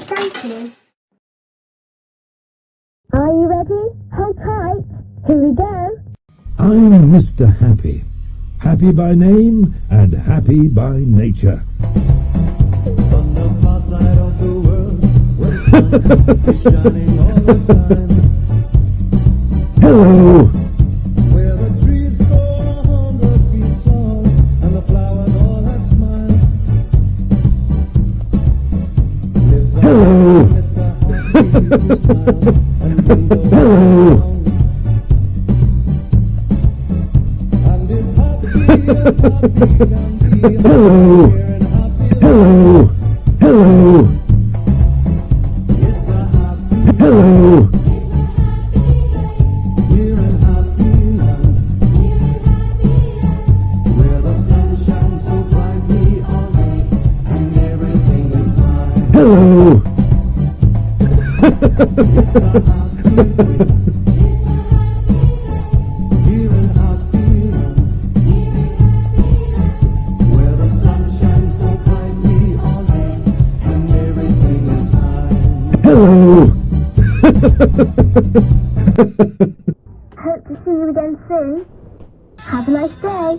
Thank you. Are you ready? Hold tight. Here we go. I'm Mr. Happy. Happy by name and happy by nature. On the far side of the world, where the sun is shining all the time. Hello. Where the trees grow 100 feet tall, and the flowers all have smiles. Lives Hello. Mr. Happy, who smiles and brings the world Hello. around. And is happy as happy can be. Hello. Here in happy Hello. Hello. It's a happy Hello. We're in happy land, where the sun shines so brightly all day, and everything is fine. Hello. It's a happy place. We're in happy land, where the sun shines so brightly all day, and everything is fine. Hello. Hope to see you again soon. Have a nice day.